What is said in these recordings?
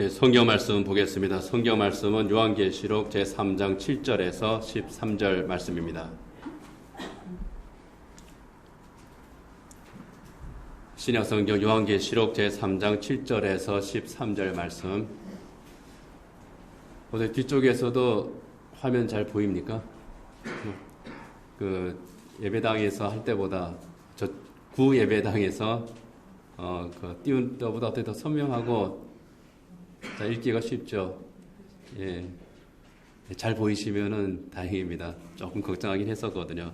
예, 성경 말씀 보겠습니다. 성경 말씀은 요한계시록 제3장 7절에서 13절 말씀입니다. 신약성경 요한계시록 제3장 7절에서 13절 말씀. 어제 뒤쪽에서도 화면 잘 보입니까? 그 예배당에서 할 때보다 저 구 예배당에서 띄운 때보다 어떻게 더 선명하고 자, 읽기가 쉽죠. 예, 잘 보이시면은 다행입니다. 조금 걱정하긴 했었거든요.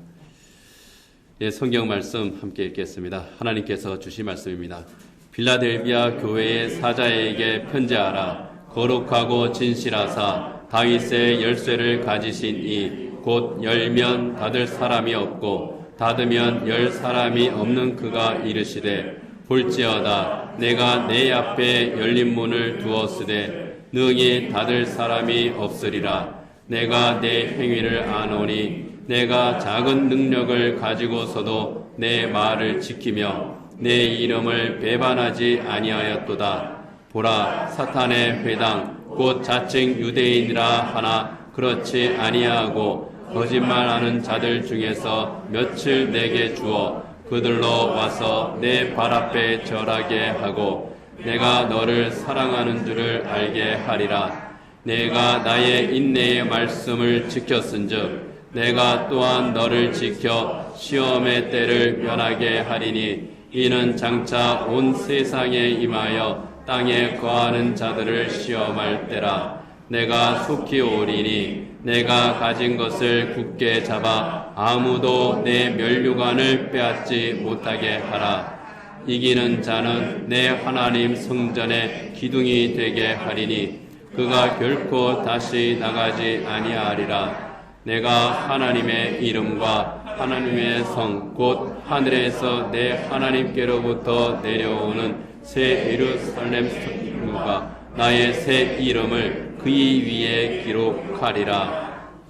예, 성경 말씀 함께 읽겠습니다. 하나님께서 주신 말씀입니다. 빌라델비아 교회의 사자에게 편지하라. 거룩하고 진실하사 다윗의 열쇠를 가지신 이 곧 열면 닫을 사람이 없고 닫으면 열 사람이 없는 그가 이르시되 볼지어다 내가 내 앞에 열린 문을 두었으되 능히 닫을 사람이 없으리라. 내가 내 행위를 아노니 내가 작은 능력을 가지고서도 내 말을 지키며 내 이름을 배반하지 아니하였도다. 보라, 사탄의 회당 곧 자칭 유대인이라 하나 그렇지 아니하고 거짓말하는 자들 중에서 며칠 내게 주어 그들로 와서 내 발 앞에 절하게 하고 내가 너를 사랑하는 줄을 알게 하리라. 내가 나의 인내의 말씀을 지켰은즉 내가 또한 너를 지켜 시험의 때를 면하게 하리니 이는 장차 온 세상에 임하여 땅에 거하는 자들을 시험할 때라. 내가 속히 오리니 내가 가진 것을 굳게 잡아 아무도 내 면류관을 빼앗지 못하게 하라. 이기는 자는 내 하나님 성전의 기둥이 되게 하리니 그가 결코 다시 나가지 아니하리라. 내가 하나님의 이름과 하나님의 성 곧 하늘에서 내 하나님께로부터 내려오는 새 예루살렘 성과 나의 새 이름을 그의 위에 기록하리라.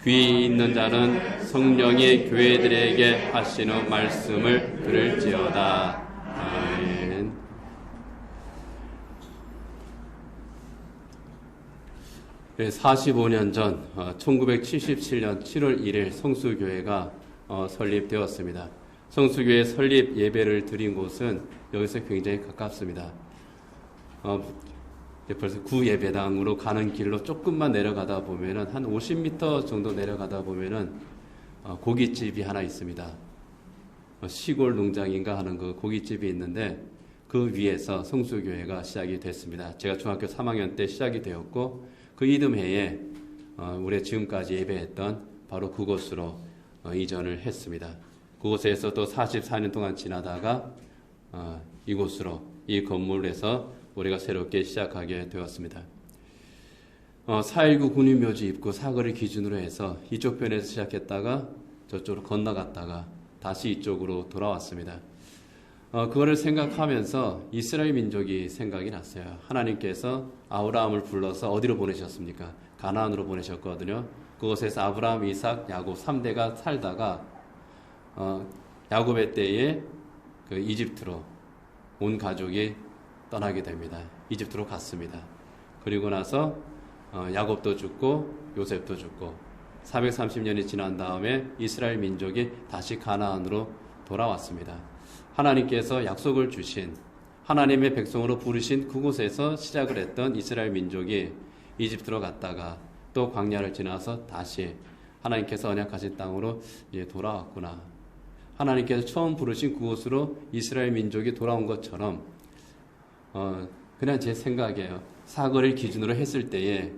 귀 있는 자는 성령이 교회들에게 하시는 말씀을 들을지어다. 아멘. 네, 45년 전 1977년 7월 1일 성수교회가 설립되었습니다. 성수교회 설립 예배를 드린 곳은 여기서 굉장히 가깝습니다. 벌써 구 예배당으로 가는 길로 조금만 내려가다 보면은 한 50m 정도 내려가다 보면은 고깃집이 하나 있습니다. 시골 농장인가 하는 그 고깃집이 있는데 그 위에서 성수교회가 시작이 됐습니다. 제가 중학교 3학년 때 시작이 되었고 그 이듬해에 우리 지금까지 예배했던 바로 그곳으로 이전을 했습니다. 그곳에서 또 44년 동안 지나다가 이곳으로 이 건물에서 우리가 새롭게 시작하게 되었습니다. 4.19 군인묘지 입구 사거리 기준으로 해서 이쪽 편에서 시작했다가 저쪽으로 건너갔다가 다시 이쪽으로 돌아왔습니다. 그거를 생각하면서 이스라엘 민족이 생각이 났어요. 하나님께서 아브라함을 불러서 어디로 보내셨습니까? 가나안으로 보내셨거든요. 그곳에서 아브라함, 이삭, 야곱 3대가 살다가 야곱의 때에 그 이집트로 온 가족이 떠나게 됩니다. 이집트로 갔습니다. 그리고 나서 야곱도 죽고 요셉도 죽고 430년이 지난 다음에 이스라엘 민족이 다시 가나안으로 돌아왔습니다. 하나님께서 약속을 주신 하나님의 백성으로 부르신 그곳에서 시작을 했던 이스라엘 민족이 이집트로 갔다가 또 광야를 지나서 다시 하나님께서 언약하신 땅으로 이제 돌아왔구나. 하나님께서 처음 부르신 그곳으로 이스라엘 민족이 돌아온 것처럼 그냥 제 생각이에요. 사거리를 기준으로 했을 때에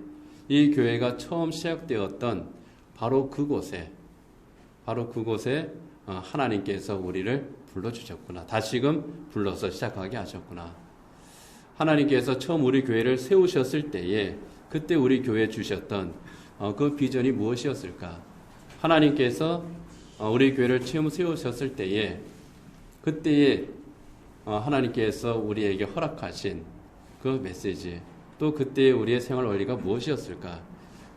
이 교회가 처음 시작되었던 바로 그곳에 하나님께서 우리를 불러주셨구나. 다시금 불러서 시작하게 하셨구나. 하나님께서 처음 우리 교회를 세우셨을 때에 그때 우리 교회에 주셨던 그 비전이 무엇이었을까? 하나님께서 우리 교회를 처음 세우셨을 때에 그때에 하나님께서 우리에게 허락하신 그 메시지 또 그때의 우리의 생활 원리가 무엇이었을까?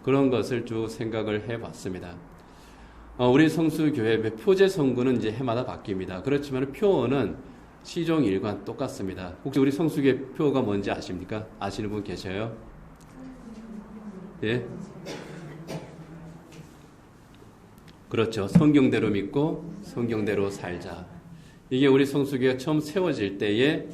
그런 것을 쭉 생각을 해봤습니다. 우리 성수교회 표제 성구는 이제 해마다 바뀝니다. 그렇지만 표어는 시종 일관 똑같습니다. 혹시 우리 성수교회 표가 뭔지 아십니까? 아시는 분 계셔요? 예? 그렇죠. 성경대로 믿고 성경대로 살자. 이게 우리 성수교회가 처음 세워질 때에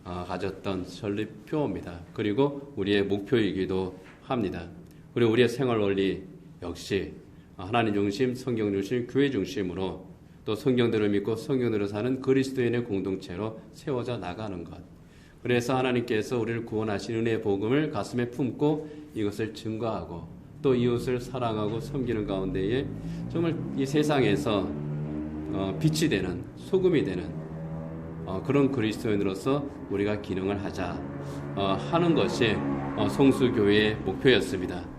가졌던 전립표입니다. 그리고 우리의 목표이기도 합니다. 그리고 우리의 생활 원리 역시 하나님 중심, 성경 중심, 교회 중심으로 또 성경대로 믿고 성경대로 사는 그리스도인의 공동체로 세워져 나가는 것. 그래서 하나님께서 우리를 구원하신 은혜의 복음을 가슴에 품고 이것을 증거하고 또 이웃을 사랑하고 섬기는 가운데에 정말 이 세상에서 빛이 되는, 소금이 되는 그런 그리스도인으로서 우리가 기능을 하자 하는 것이 성수교회의 목표였습니다.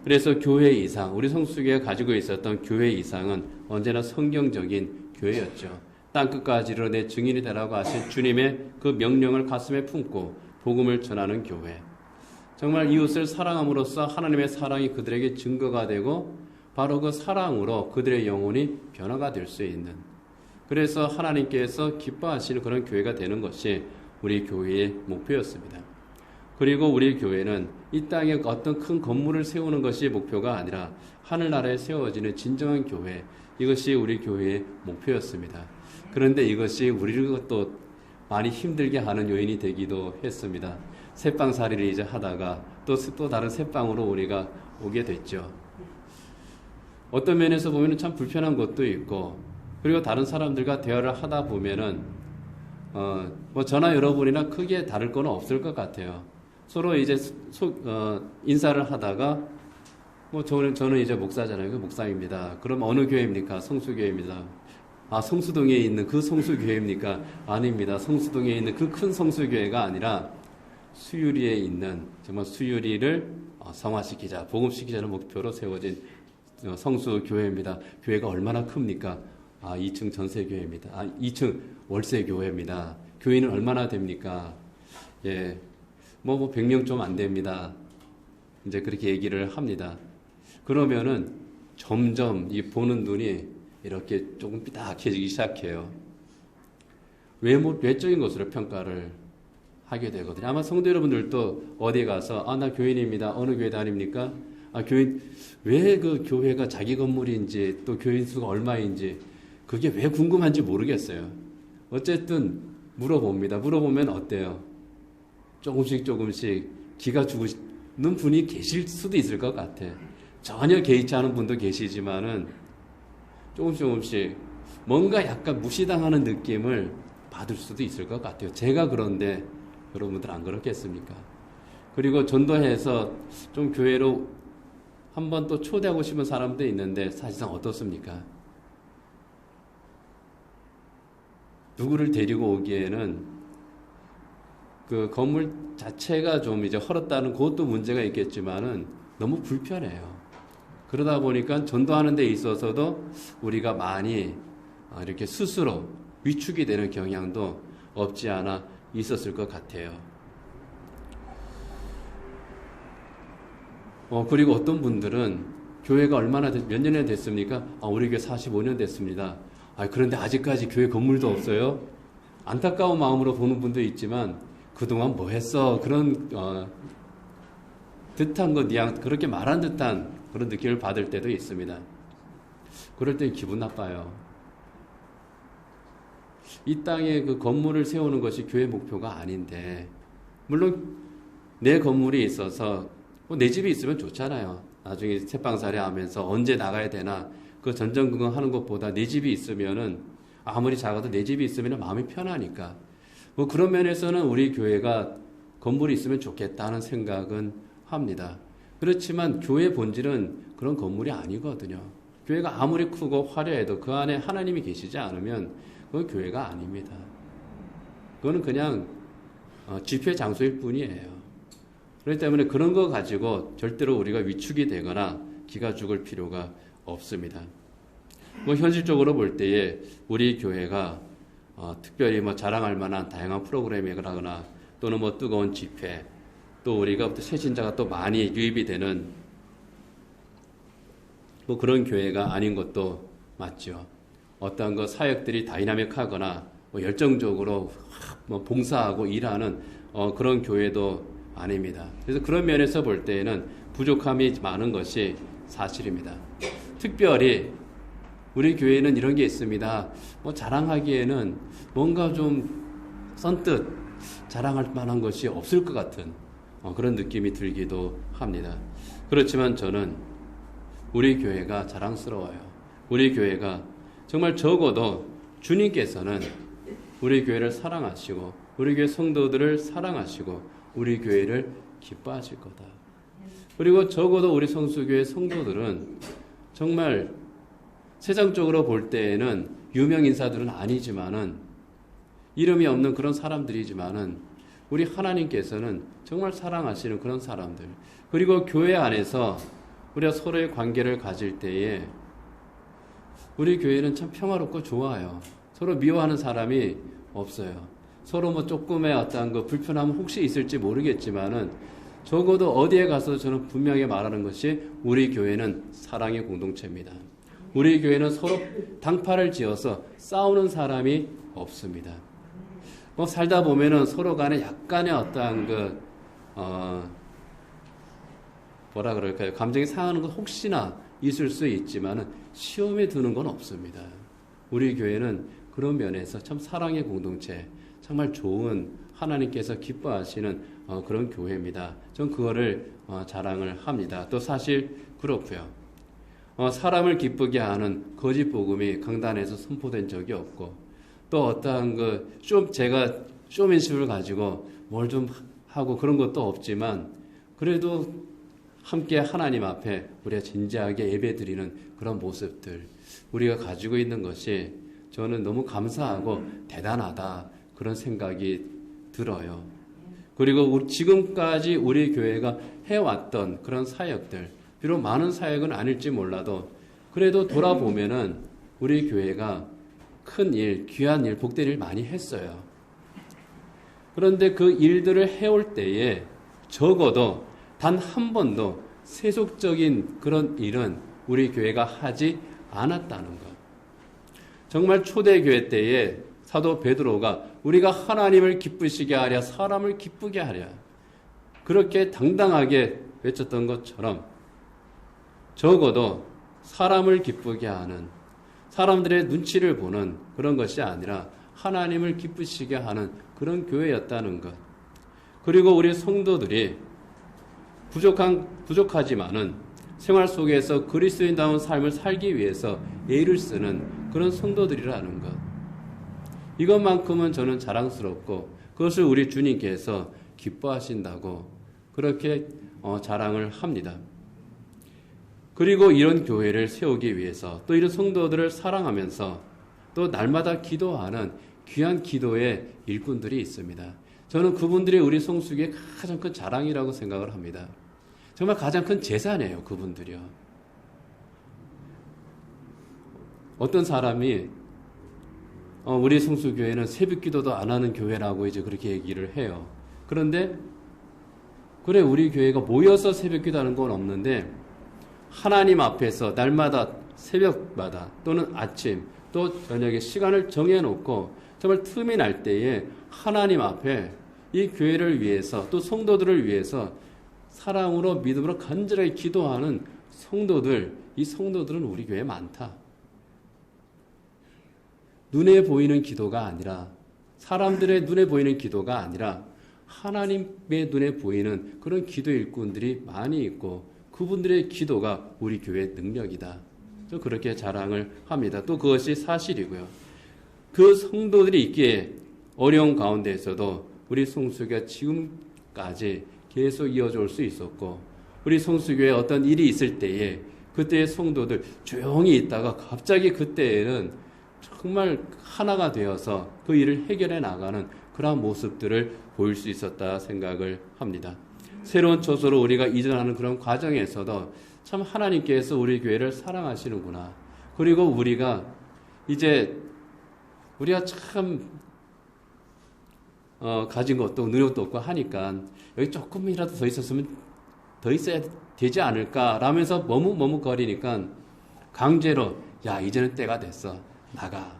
그래서 교회 이상, 우리 성수교회가 가지고 있었던 교회 이상은 언제나 성경적인 교회였죠. 땅끝까지 이르러 내 증인이 되라고 하신 주님의 그 명령을 가슴에 품고 복음을 전하는 교회. 정말 이웃을 사랑함으로써 하나님의 사랑이 그들에게 증거가 되고 바로 그 사랑으로 그들의 영혼이 변화가 될 수 있는, 그래서 하나님께서 기뻐하시는 그런 교회가 되는 것이 우리 교회의 목표였습니다. 그리고 우리 교회는 이 땅에 어떤 큰 건물을 세우는 것이 목표가 아니라 하늘나라에 세워지는 진정한 교회, 이것이 우리 교회의 목표였습니다. 그런데 이것이 우리를 또 많이 힘들게 하는 요인이 되기도 했습니다. 새빵살이를 이제 하다가 또 다른 새빵으로 우리가 오게 됐죠. 어떤 면에서 보면 참 불편한 것도 있고, 그리고 다른 사람들과 대화를 하다 보면은 뭐 저나 여러분이나 크게 다를 건 없을 것 같아요. 서로 이제 인사를 하다가 뭐 저는 이제 목사잖아요. 그 목사입니다. 그럼 어느 교회입니까? 성수교회입니다. 아, 성수동에 있는 그 성수교회입니까? 아닙니다. 성수동에 있는 그 큰 성수교회가 아니라 수유리에 있는 정말 수유리를 성화시키자, 복음시키자는 목표로 세워진 성수교회입니다. 교회가 얼마나 큽니까? 2층 전세교회입니다. 2층 월세교회입니다. 교인은 얼마나 됩니까? 예, 뭐 100명 좀 안 됩니다. 이제 그렇게 얘기를 합니다. 그러면은 점점 이 보는 눈이 이렇게 조금 삐딱해지기 시작해요. 외적인 것으로 평가를 하게 되거든요. 아마 성도 여러분들도 어디 가서 나 교인입니다. 어느 교회 다닙니까? 교인, 왜 그 교회가 자기 건물인지 또 교인 수가 얼마인지 그게 왜 궁금한지 모르겠어요. 어쨌든 물어봅니다. 물어보면 어때요? 조금씩 기가 죽는 분이 계실 수도 있을 것 같아. 전혀 개의치 않은 분도 계시지만은 조금씩 뭔가 약간 무시당하는 느낌을 받을 수도 있을 것 같아요. 제가 그런데 여러분들 안 그렇겠습니까? 그리고 전도해서 좀 교회로 한번 또 초대하고 싶은 사람도 있는데 사실상 어떻습니까? 누구를 데리고 오기에는 그 건물 자체가 좀 이제 헐었다는 그것도 문제가 있겠지만은 너무 불편해요. 그러다 보니까 전도하는 데 있어서도 우리가 많이 이렇게 스스로 위축이 되는 경향도 없지 않아 있었을 것 같아요. 그리고 어떤 분들은 교회가 몇 년이나 됐습니까? 우리 교회 45년 됐습니다. 그런데 아직까지 교회 건물도 없어요? 안타까운 마음으로 보는 분도 있지만 그동안 뭐 했어? 그런 듯한 그렇게 말한 듯한 그런 느낌을 받을 때도 있습니다. 그럴 땐 기분 나빠요. 이 땅에 그 건물을 세우는 것이 교회 목표가 아닌데, 물론 내 건물이 있어서 내 집이 있으면 좋잖아요. 나중에 새빵살이 하면서 언제 나가야 되나 그 전전긍긍하는 것보다 내 집이 있으면은 아무리 작아도 내 집이 있으면 마음이 편하니까 뭐 그런 면에서는 우리 교회가 건물이 있으면 좋겠다는 생각은 합니다. 그렇지만 교회 본질은 그런 건물이 아니거든요. 교회가 아무리 크고 화려해도 그 안에 하나님이 계시지 않으면 그건 교회가 아닙니다. 그거는 그냥 집회 장소일 뿐이에요. 그렇기 때문에 그런 거 가지고 절대로 우리가 위축이 되거나 기가 죽을 필요가 없습니다. 뭐 현실적으로 볼 때에 우리 교회가 특별히 뭐 자랑할 만한 다양한 프로그램이라거나 또는 뭐 뜨거운 집회, 또 우리가 새신자가 또 많이 유입이 되는 뭐 그런 교회가 아닌 것도 맞죠. 어떠한 그 사역들이 다이나믹하거나 뭐 열정적으로 뭐 봉사하고 일하는 그런 교회도 아닙니다. 그래서 그런 면에서 볼 때에는 부족함이 많은 것이 사실입니다. 특별히 우리 교회는 이런 게 있습니다. 뭐 자랑하기에는 뭔가 좀 선뜻 자랑할 만한 것이 없을 것 같은 그런 느낌이 들기도 합니다. 그렇지만 저는 우리 교회가 자랑스러워요. 우리 교회가 정말 적어도 주님께서는 우리 교회를 사랑하시고 우리 교회 성도들을 사랑하시고 우리 교회를 기뻐하실 거다. 그리고 적어도 우리 성수교회 성도들은 정말 세상적으로 볼 때에는 유명 인사들은 아니지만은 이름이 없는 그런 사람들이지만은 우리 하나님께서는 정말 사랑하시는 그런 사람들. 그리고 교회 안에서 우리가 서로의 관계를 가질 때에 우리 교회는 참 평화롭고 좋아요. 서로 미워하는 사람이 없어요. 서로 뭐 조금의 어떤 그 불편함은 혹시 있을지 모르겠지만은 적어도 어디에 가서 저는 분명히 말하는 것이 우리 교회는 사랑의 공동체입니다. 우리 교회는 서로 당파를 지어서 싸우는 사람이 없습니다. 뭐 살다 보면은 서로 간에 약간의 어떠한 뭐라 그럴까요? 감정이 상하는 건 혹시나 있을 수 있지만은 시험에 드는 건 없습니다. 우리 교회는 그런 면에서 참 사랑의 공동체, 정말 좋은 하나님께서 기뻐하시는 그런 교회입니다. 전 그거를 자랑을 합니다. 또 사실 그렇고요. 사람을 기쁘게 하는 거짓 복음이 강단에서 선포된 적이 없고 또 어떠한 제가 쇼맨십을 가지고 뭘 좀 하고 그런 것도 없지만 그래도 함께 하나님 앞에 우리가 진지하게 예배드리는 그런 모습들 우리가 가지고 있는 것이 저는 너무 감사하고 대단하다 그런 생각이 들어요. 그리고 지금까지 우리 교회가 해왔던 그런 사역들 비록 많은 사역은 아닐지 몰라도 그래도 돌아보면은 우리 교회가 큰 일, 귀한 일, 복된 일 많이 했어요. 그런데 그 일들을 해올 때에 적어도 단 한 번도 세속적인 그런 일은 우리 교회가 하지 않았다는 것. 정말 초대교회 때에 사도 베드로가 우리가 하나님을 기쁘시게 하랴 사람을 기쁘게 하랴 그렇게 당당하게 외쳤던 것처럼 적어도 사람을 기쁘게 하는 사람들의 눈치를 보는 그런 것이 아니라 하나님을 기쁘시게 하는 그런 교회였다는 것. 그리고 우리 성도들이 부족하지만은 생활 속에서 그리스도인다운 삶을 살기 위해서 애를 쓰는 그런 성도들이라는 것. 이것만큼은 저는 자랑스럽고 그것을 우리 주님께서 기뻐하신다고 그렇게 자랑을 합니다. 그리고 이런 교회를 세우기 위해서 또 이런 성도들을 사랑하면서 또 날마다 기도하는 귀한 기도의 일꾼들이 있습니다. 저는 그분들이 우리 성수교의 가장 큰 자랑이라고 생각을 합니다. 정말 가장 큰 재산이에요, 그분들이요. 어떤 사람이 우리 성수교회는 새벽 기도도 안 하는 교회라고 이제 그렇게 얘기를 해요. 그런데 그래 우리 교회가 모여서 새벽 기도하는 건 없는데 하나님 앞에서 날마다 새벽마다 또는 아침 또 저녁에 시간을 정해놓고 정말 틈이 날 때에 하나님 앞에 이 교회를 위해서 또 성도들을 위해서 사랑으로 믿음으로 간절하게 기도하는 성도들, 이 성도들은 우리 교회에 많다. 눈에 보이는 기도가 아니라 사람들의 눈에 보이는 기도가 아니라 하나님의 눈에 보이는 그런 기도 일꾼들이 많이 있고 그분들의 기도가 우리 교회의 능력이다. 저 그렇게 자랑을 합니다. 또 그것이 사실이고요. 그 성도들이 있기에 어려운 가운데에서도 우리 성수교가 지금까지 계속 이어져 올 수 있었고 우리 성수교에 어떤 일이 있을 때에 그때의 성도들 조용히 있다가 갑자기 그때에는 정말 하나가 되어서 그 일을 해결해 나가는 그러한 모습들을 보일 수 있었다 생각을 합니다. 새로운 처소로 우리가 이전하는 그런 과정에서도 참 하나님께서 우리 교회를 사랑하시는구나. 그리고 우리가 참 가진 것도 능력도 없고 하니까 여기 조금이라도 더 있어야 되지 않을까 라면서 머뭇거리니까 강제로 야 이제는 때가 됐어 나가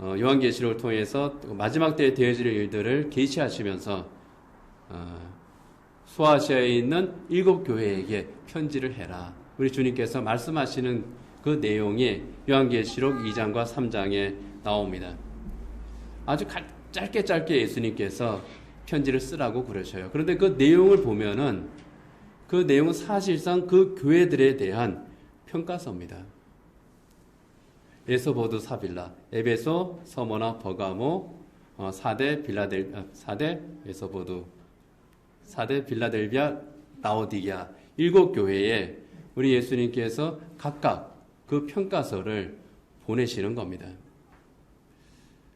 요한계시록을 통해서 마지막 때에 되어질 일들을 계시하시면서 소아시아에 있는 7 교회에게 편지를 해라. 우리 주님께서 말씀하시는 그 내용이 요한계시록 2장과 3장에 나옵니다. 아주 짧게 예수님께서 편지를 쓰라고 그러셔요. 그런데 그 내용을 보면은 그 내용은 사실상 그 교회들에 대한 평가서입니다. 에소보드 사빌라, 에베소, 서머나, 버가모, 사대 에소보드, 사대 빌라델비아, 라오디게아 7 교회에 우리 예수님께서 각각 그 평가서를 보내시는 겁니다.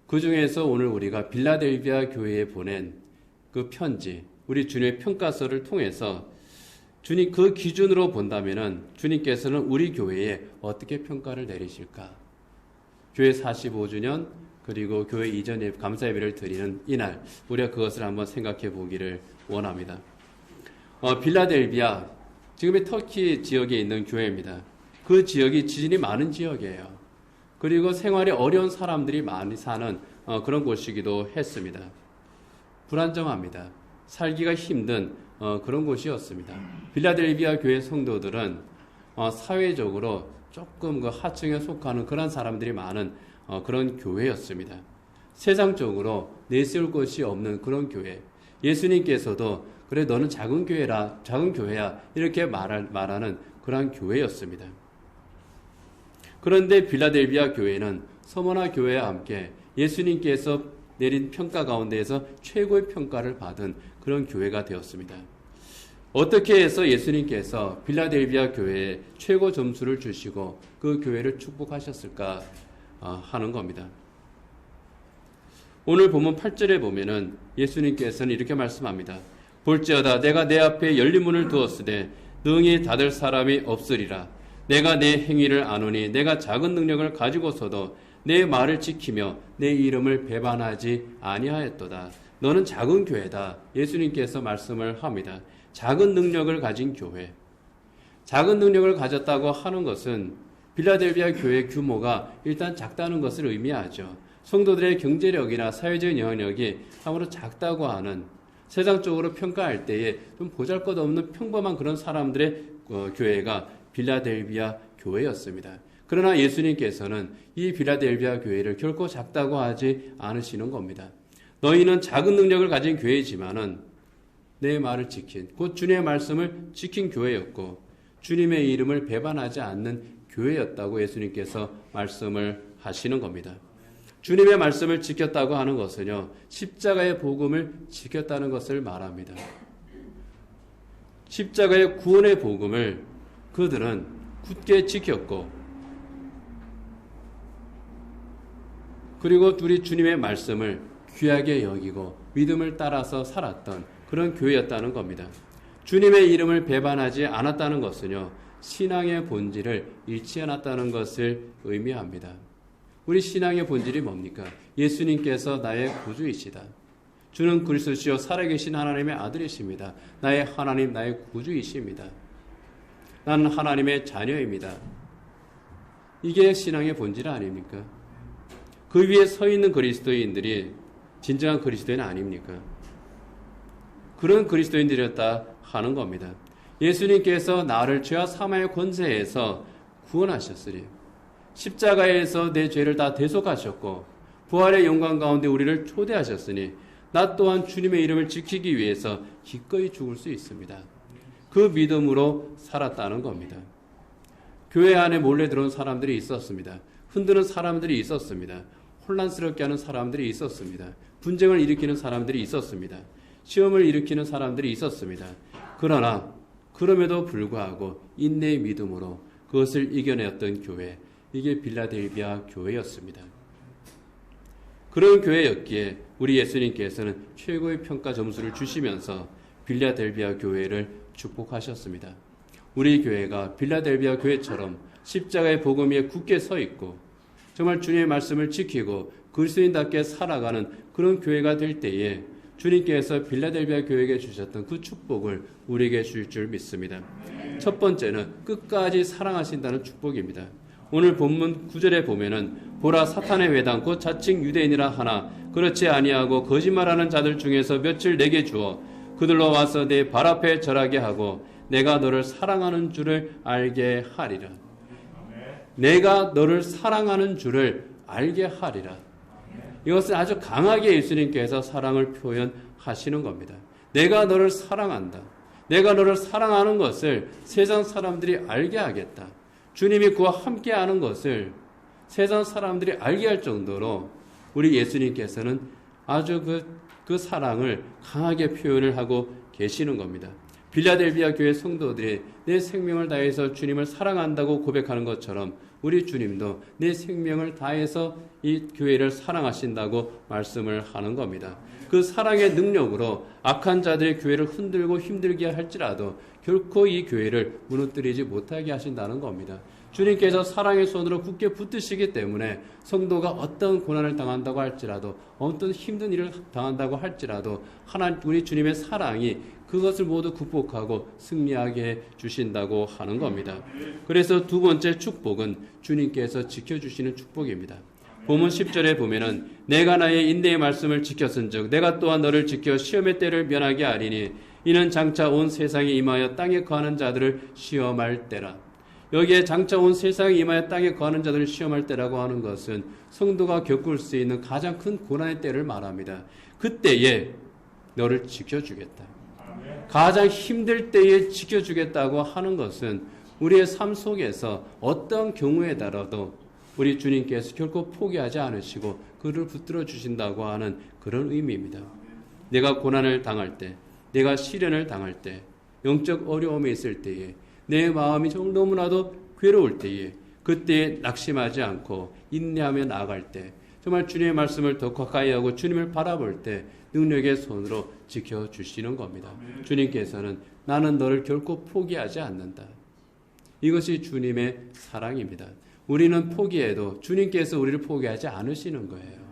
그 중에서 오늘 우리가 빌라델비아 교회에 보낸 그 편지, 우리 주님의 평가서를 통해서 주님 그 기준으로 본다면은 주님께서는 우리 교회에 어떻게 평가를 내리실까? 교회 45주년 그리고 교회 이전에 감사 예배를 드리는 이날 우리가 그것을 한번 생각해 보기를 원합니다. 빌라델비아 지금의 터키 지역에 있는 교회입니다. 그 지역이 지진이 많은 지역이에요. 그리고 생활이 어려운 사람들이 많이 사는 그런 곳이기도 했습니다. 불안정합니다. 살기가 힘든 그런 곳이었습니다. 빌라델비아 교회 성도들은 사회적으로 조금 그 하층에 속하는 그런 사람들이 많은 그런 교회였습니다. 세상적으로 내세울 것이 없는 그런 교회. 예수님께서도 그래 너는 작은 교회야 이렇게 말하는 그런 교회였습니다. 그런데 빌라델비아 교회는 서머나 교회와 함께 예수님께서 내린 평가 가운데에서 최고의 평가를 받은 그런 교회가 되었습니다. 어떻게 해서 예수님께서 빌라델비아 교회에 최고 점수를 주시고 그 교회를 축복하셨을까 하는 겁니다. 오늘 본문 8절에 보면은 예수님께서는 이렇게 말씀합니다. 볼지어다 내가 내 앞에 열린 문을 두었으되 능히 닫을 사람이 없으리라. 내가 내 행위를 아노니 내가 작은 능력을 가지고서도 내 말을 지키며 내 이름을 배반하지 아니하였도다. 너는 작은 교회다. 예수님께서 말씀을 합니다. 작은 능력을 가진 교회. 작은 능력을 가졌다고 하는 것은 빌라델비아 교회 규모가 일단 작다는 것을 의미하죠. 성도들의 경제력이나 사회적 영향력이 아무로 작다고 하는 세상적으로 평가할 때에 좀 보잘것없는 평범한 그런 사람들의 교회가 빌라델비아 교회였습니다. 그러나 예수님께서는 이 빌라델비아 교회를 결코 작다고 하지 않으시는 겁니다. 너희는 작은 능력을 가진 교회지만은 내 말을 지킨, 곧 주님의 말씀을 지킨 교회였고 주님의 이름을 배반하지 않는 교회였다고 예수님께서 말씀을 하시는 겁니다. 주님의 말씀을 지켰다고 하는 것은요, 십자가의 복음을 지켰다는 것을 말합니다. 십자가의 구원의 복음을 그들은 굳게 지켰고, 그리고 우리 주님의 말씀을 귀하게 여기고 믿음을 따라서 살았던 그런 교회였다는 겁니다. 주님의 이름을 배반하지 않았다는 것은요, 신앙의 본질을 잃지 않았다는 것을 의미합니다. 우리 신앙의 본질이 뭡니까? 예수님께서 나의 구주이시다. 주는 그리스도시요 살아계신 하나님의 아들이십니다. 나의 하나님, 나의 구주이십니다. 나는 하나님의 자녀입니다. 이게 신앙의 본질 아닙니까? 그 위에 서 있는 그리스도인들이 진정한 그리스도인 아닙니까? 그런 그리스도인들이었다 하는 겁니다. 예수님께서 나를 죄와 사망의 권세에서 구원하셨으리. 십자가에서 내 죄를 다 대속하셨고 부활의 영광 가운데 우리를 초대하셨으니 나 또한 주님의 이름을 지키기 위해서 기꺼이 죽을 수 있습니다. 그 믿음으로 살았다는 겁니다. 교회 안에 몰래 들어온 사람들이 있었습니다. 흔드는 사람들이 있었습니다. 혼란스럽게 하는 사람들이 있었습니다. 분쟁을 일으키는 사람들이 있었습니다. 시험을 일으키는 사람들이 있었습니다. 그러나 그럼에도 불구하고 인내의 믿음으로 그것을 이겨내었던 교회, 이게 빌라델비아 교회였습니다. 그런 교회였기에 우리 예수님께서는 최고의 평가 점수를 주시면서 빌라델비아 교회를 축복하셨습니다. 우리 교회가 빌라델비아 교회처럼 십자가의 복음 위에 굳게 서 있고 정말 주님의 말씀을 지키고 그리스도인답게 살아가는 그런 교회가 될 때에 주님께서 빌라델비아 교회에게 주셨던 그 축복을 우리에게 주실 줄 믿습니다. 첫 번째는 끝까지 사랑하신다는 축복입니다. 오늘 본문 9절에 보면은 보라 사탄의 회당 곧 자칭 유대인이라 하나 그렇지 아니하고 거짓말하는 자들 중에서 몇을 내게 주어 그들로 와서 내 발 앞에 절하게 하고 내가 너를 사랑하는 줄을 알게 하리라. 내가 너를 사랑하는 줄을 알게 하리라. 이것은 아주 강하게 예수님께서 사랑을 표현하시는 겁니다. 내가 너를 사랑한다. 내가 너를 사랑하는 것을 세상 사람들이 알게 하겠다. 주님이 그와 함께하는 것을 세상 사람들이 알게 할 정도로 우리 예수님께서는 아주 그 사랑을 강하게 표현을 하고 계시는 겁니다. 빌라델비아 교회 성도들이 내 생명을 다해서 주님을 사랑한다고 고백하는 것처럼 우리 주님도 내 생명을 다해서 이 교회를 사랑하신다고 말씀을 하는 겁니다. 그 사랑의 능력으로 악한 자들의 교회를 흔들고 힘들게 할지라도 결코 이 교회를 무너뜨리지 못하게 하신다는 겁니다. 주님께서 사랑의 손으로 굳게 붙드시기 때문에 성도가 어떤 고난을 당한다고 할지라도 어떤 힘든 일을 당한다고 할지라도 우리 주님의 사랑이 그것을 모두 극복하고 승리하게 해 주신다고 하는 겁니다. 그래서 두 번째 축복은 주님께서 지켜주시는 축복입니다. 본문 10절에 보면은 내가 나의 인내의 말씀을 지켰은즉 내가 또한 너를 지켜 시험의 때를 면하게 하리니 이는 장차 온 세상에 임하여 땅에 거하는 자들을 시험할 때라. 여기에 장차 온 세상에 임하여 땅에 거하는 자들을 시험할 때라고 하는 것은 성도가 겪을 수 있는 가장 큰 고난의 때를 말합니다. 그때에 너를 지켜주겠다. 가장 힘들 때에 지켜주겠다고 하는 것은 우리의 삶 속에서 어떤 경우에라도 우리 주님께서 결코 포기하지 않으시고 그를 붙들어 주신다고 하는 그런 의미입니다. 내가 고난을 당할 때, 내가 시련을 당할 때, 영적 어려움에 있을 때에, 내 마음이 너무나도 괴로울 때에, 그때에 낙심하지 않고 인내하며 나아갈 때, 정말 주님의 말씀을 더 가까이 하고 주님을 바라볼 때 능력의 손으로 지켜주시는 겁니다. 주님께서는 나는 너를 결코 포기하지 않는다. 이것이 주님의 사랑입니다. 우리는 포기해도 주님께서 우리를 포기하지 않으시는 거예요.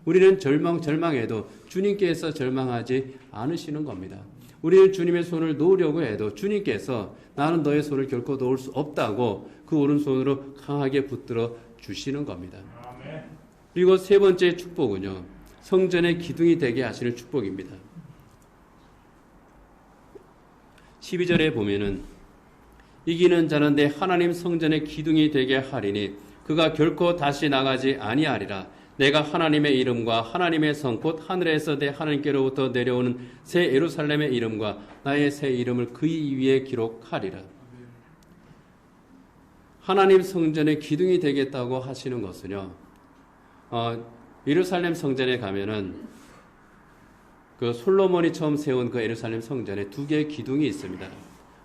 우리는 절망해도 주님께서 절망하지 않으시는 겁니다. 우리는 주님의 손을 놓으려고 해도 주님께서 나는 너의 손을 결코 놓을 수 없다고 그 오른손으로 강하게 붙들어 주시는 겁니다. 그리고 세 번째 축복은요, 성전의 기둥이 되게 하시는 축복입니다. 12절에 보면은 이기는 자는 내 하나님 성전의 기둥이 되게 하리니 그가 결코 다시 나가지 아니하리라. 내가 하나님의 이름과 하나님의 성 곧 하늘에서 내 하나님께로부터 내려오는 새 예루살렘의 이름과 나의 새 이름을 그 위에 기록하리라. 하나님 성전의 기둥이 되겠다고 하시는 것은요, 예루살렘 성전에 가면은 그 솔로몬이 처음 세운 그 예루살렘 성전에 두 개의 기둥이 있습니다.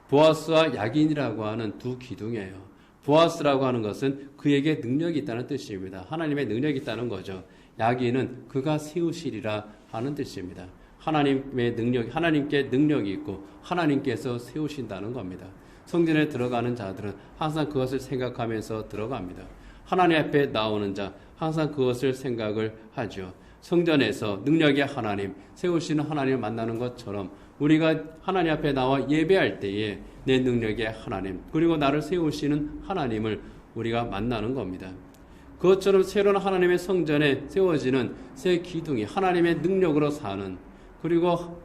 보아스와 야긴이라고 하는 두 기둥이에요. 보아스라고 하는 것은 그에게 능력이 있다는 뜻입니다. 하나님의 능력이 있다는 거죠. 야긴은 그가 세우시리라 하는 뜻입니다. 하나님의 능력, 하나님께 능력이 있고 하나님께서 세우신다는 겁니다. 성전에 들어가는 자들은 항상 그것을 생각하면서 들어갑니다. 하나님 앞에 나오는 자 항상 그것을 생각을 하죠. 성전에서 능력의 하나님, 세우시는 하나님을 만나는 것처럼 우리가 하나님 앞에 나와 예배할 때에 내 능력의 하나님, 그리고 나를 세우시는 하나님을 우리가 만나는 겁니다. 그것처럼 새로운 하나님의 성전에 세워지는 새 기둥이 하나님의 능력으로 사는, 그리고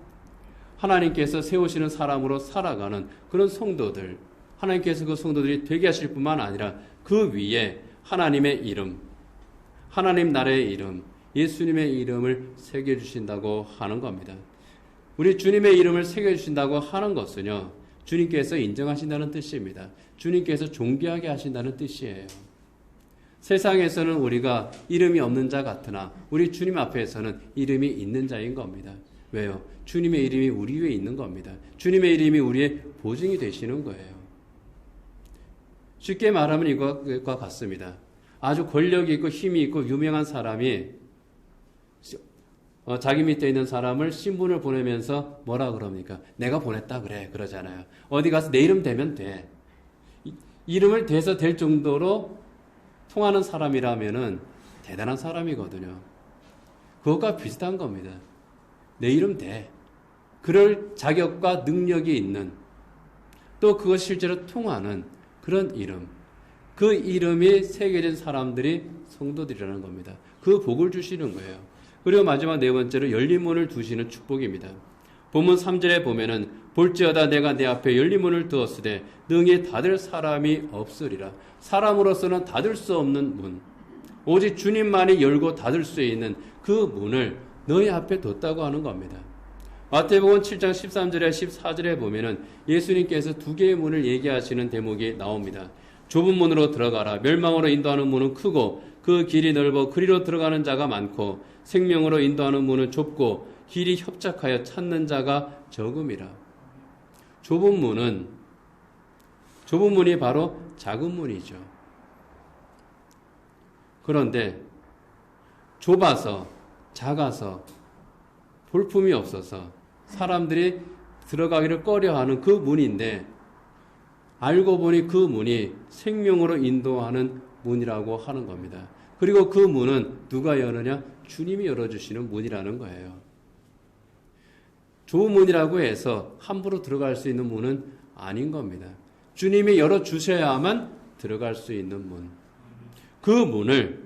하나님께서 세우시는 사람으로 살아가는 그런 성도들, 하나님께서 그 성도들이 되게 하실 뿐만 아니라 그 위에 하나님의 이름, 하나님 나라의 이름, 예수님의 이름을 새겨주신다고 하는 겁니다. 우리 주님의 이름을 새겨주신다고 하는 것은요, 주님께서 인정하신다는 뜻입니다. 주님께서 존귀하게 하신다는 뜻이에요. 세상에서는 우리가 이름이 없는 자 같으나 우리 주님 앞에서는 이름이 있는 자인 겁니다. 왜요? 주님의 이름이 우리 위에 있는 겁니다. 주님의 이름이 우리의 보증이 되시는 거예요. 쉽게 말하면 이것과 같습니다. 아주 권력이 있고 힘이 있고 유명한 사람이 자기 밑에 있는 사람을 신분을 보내면서 뭐라 그럽니까? 내가 보냈다 그래 그러잖아요. 어디 가서 내 이름 대면 돼. 이름을 대서 될 정도로 통하는 사람이라면은 대단한 사람이거든요. 그것과 비슷한 겁니다. 내 이름 대. 그럴 자격과 능력이 있는, 또 그것 실제로 통하는 그런 이름. 그 이름이 새겨진 사람들이 성도들이라는 겁니다. 그 복을 주시는 거예요. 그리고 마지막 네 번째로 열린 문을 두시는 축복입니다. 본문 3절에 보면은 볼지어다 내가 내 앞에 열린 문을 두었으되 능히 닫을 사람이 없으리라. 사람으로서는 닫을 수 없는 문, 오직 주님만이 열고 닫을 수 있는 그 문을 너희 앞에 뒀다고 하는 겁니다. 마태복음 7장 13절에 14절에 보면은 예수님께서 두 개의 문을 얘기하시는 대목이 나옵니다. 좁은 문으로 들어가라. 멸망으로 인도하는 문은 크고 그 길이 넓어 그리로 들어가는 자가 많고 생명으로 인도하는 문은 좁고 길이 협착하여 찾는 자가 적음이라. 좁은 문이 바로 작은 문이죠. 그런데 좁아서 작아서 볼품이 없어서 사람들이 들어가기를 꺼려하는 그 문인데 알고 보니 그 문이 생명으로 인도하는 문이라고 하는 겁니다. 그리고 그 문은 누가 여느냐? 주님이 열어주시는 문이라는 거예요. 좁은 문이라고 해서 함부로 들어갈 수 있는 문은 아닌 겁니다. 주님이 열어주셔야만 들어갈 수 있는 문. 그 문을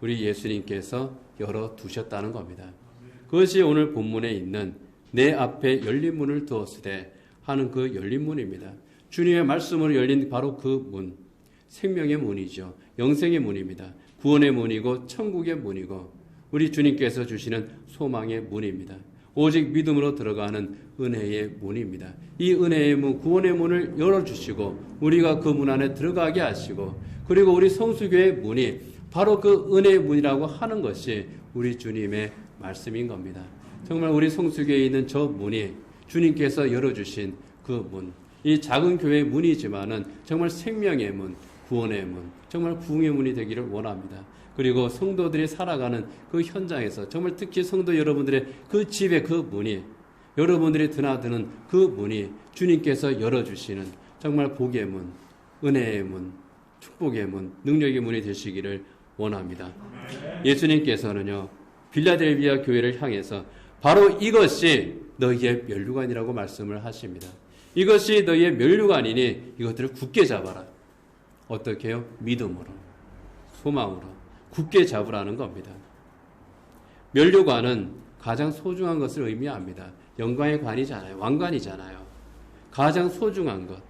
우리 예수님께서 열어두셨다는 겁니다. 그것이 오늘 본문에 있는 내 앞에 열린 문을 두었으되 하는 그 열린 문입니다. 주님의 말씀으로 열린 바로 그 문, 생명의 문이죠. 영생의 문입니다. 구원의 문이고 천국의 문이고 우리 주님께서 주시는 소망의 문입니다. 오직 믿음으로 들어가는 은혜의 문입니다. 이 은혜의 문, 구원의 문을 열어주시고 우리가 그 문 안에 들어가게 하시고 그리고 우리 성수교의 문이 바로 그 은혜의 문이라고 하는 것이 우리 주님의 말씀인 겁니다. 정말 우리 성수교에 있는 저 문이 주님께서 열어주신 그 문, 이 작은 교회의 문이지만은 정말 생명의 문, 구원의 문, 정말 부흥의 문이 되기를 원합니다. 그리고 성도들이 살아가는 그 현장에서 정말 특히 성도 여러분들의 그 집의 그 문이, 여러분들이 드나드는 그 문이 주님께서 열어주시는 정말 복의 문, 은혜의 문, 축복의 문, 능력의 문이 되시기를 원합니다. 예수님께서는요, 빌라델비아 교회를 향해서 바로 이것이 너희의 면류관이라고 말씀을 하십니다. 이것이 너희의 면류관이니 이것들을 굳게 잡아라. 어떻게 해요? 믿음으로, 소망으로 굳게 잡으라는 겁니다. 면류관은 가장 소중한 것을 의미합니다. 영광의 관이잖아요. 왕관이잖아요. 가장 소중한 것.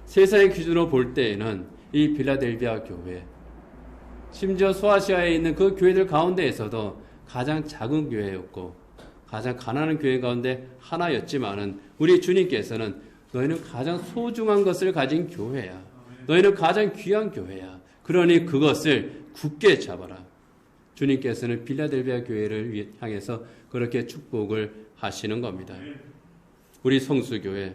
세상의 기준으로 볼 때에는 이 빌라델비아 교회, 심지어 소아시아에 있는 그 교회들 가운데에서도 가장 작은 교회였고 가장 가난한 교회 가운데 하나였지만은 우리 주님께서는 너희는 가장 소중한 것을 가진 교회야. 너희는 가장 귀한 교회야. 그러니 그것을 굳게 잡아라. 주님께서는 빌라델비아 교회를 향해서 그렇게 축복을 하시는 겁니다. 우리 성수교회,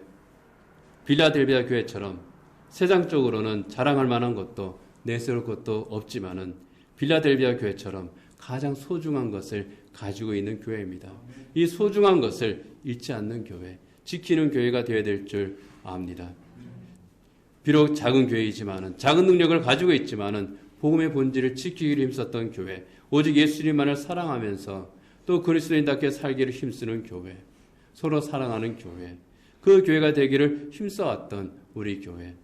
빌라델비아 교회처럼 세상적으로는 자랑할 만한 것도 내세울 것도 없지만은 빌라델비아 교회처럼 가장 소중한 것을 가지고 있는 교회입니다. 이 소중한 것을 잃지 않는 교회, 지키는 교회가 되어야 될 줄 압니다. 비록 작은 교회이지만은, 작은 능력을 가지고 있지만은 복음의 본질을 지키기를 힘썼던 교회, 오직 예수님만을 사랑하면서 또 그리스도인답게 살기를 힘쓰는 교회, 서로 사랑하는 교회, 그 교회가 되기를 힘써왔던 우리 교회.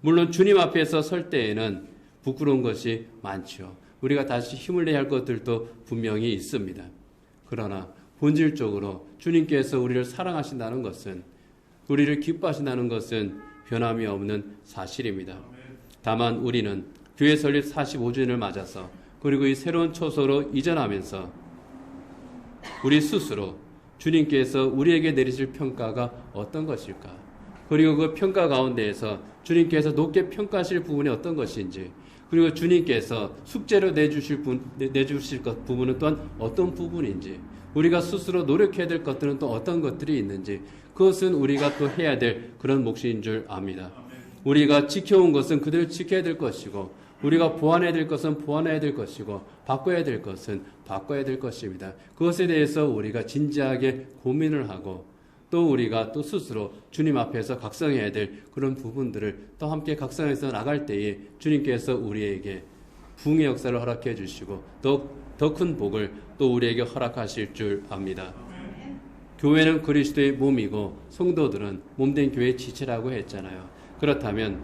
물론 주님 앞에서 설 때에는 부끄러운 것이 많죠. 우리가 다시 힘을 내야 할 것들도 분명히 있습니다. 그러나 본질적으로 주님께서 우리를 사랑하신다는 것은, 우리를 기뻐하신다는 것은 변함이 없는 사실입니다. 다만 우리는 교회 설립 45주년을 맞아서 그리고 이 새로운 초소로 이전하면서 우리 스스로 주님께서 우리에게 내리실 평가가 어떤 것일까? 그리고 그 평가 가운데에서 주님께서 높게 평가하실 부분이 어떤 것인지, 그리고 주님께서 숙제로 내주실 것 부분은 또한 어떤 부분인지, 우리가 스스로 노력해야 될 것들은 또 어떤 것들이 있는지, 그것은 우리가 또 해야 될 그런 몫인 줄 압니다. 우리가 지켜온 것은 그대로 지켜야 될 것이고, 우리가 보완해야 될 것은 보완해야 될 것이고, 바꿔야 될 것은 바꿔야 될 것입니다. 그것에 대해서 우리가 진지하게 고민을 하고, 또 우리가 또 스스로 주님 앞에서 각성해야 될 그런 부분들을 또 함께 각성해서 나갈 때에 주님께서 우리에게 부흥의 역사를 허락해 주시고 더 큰 복을 또 우리에게 허락하실 줄 압니다. 교회는 그리스도의 몸이고 성도들은 몸된 교회의 지체라고 했잖아요. 그렇다면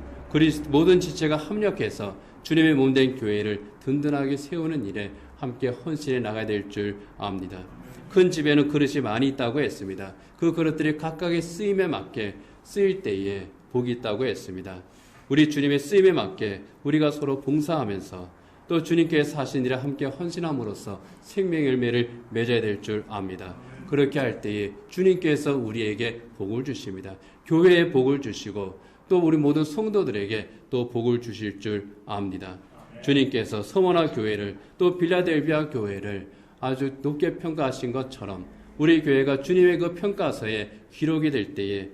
모든 지체가 합력해서 주님의 몸된 교회를 든든하게 세우는 일에 함께 헌신해 나가야 될 줄 압니다. 큰 집에는 그릇이 많이 있다고 했습니다. 그 그릇들이 각각의 쓰임에 맞게 쓰일 때에 복이 있다고 했습니다. 우리 주님의 쓰임에 맞게 우리가 서로 봉사하면서 또 주님께서 하신 일에 함께 헌신함으로써 생명의 열매를 맺어야 될 줄 압니다. 그렇게 할 때에 주님께서 우리에게 복을 주십니다. 교회에 복을 주시고 또 우리 모든 성도들에게 또 복을 주실 줄 압니다. 주님께서 서머나 교회를 또 빌라델비아 교회를 아주 높게 평가하신 것처럼 우리 교회가 주님의 그 평가서에 기록이 될 때에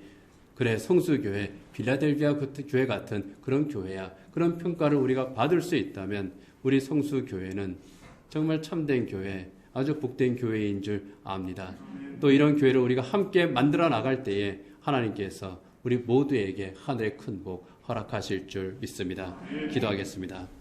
그래 성수교회 빌라델비아 교회 같은 그런 교회야, 그런 평가를 우리가 받을 수 있다면 우리 성수교회는 정말 참된 교회, 아주 복된 교회인 줄 압니다. 또 이런 교회를 우리가 함께 만들어 나갈 때에 하나님께서 우리 모두에게 하늘의 큰 복 허락하실 줄 믿습니다. 기도하겠습니다.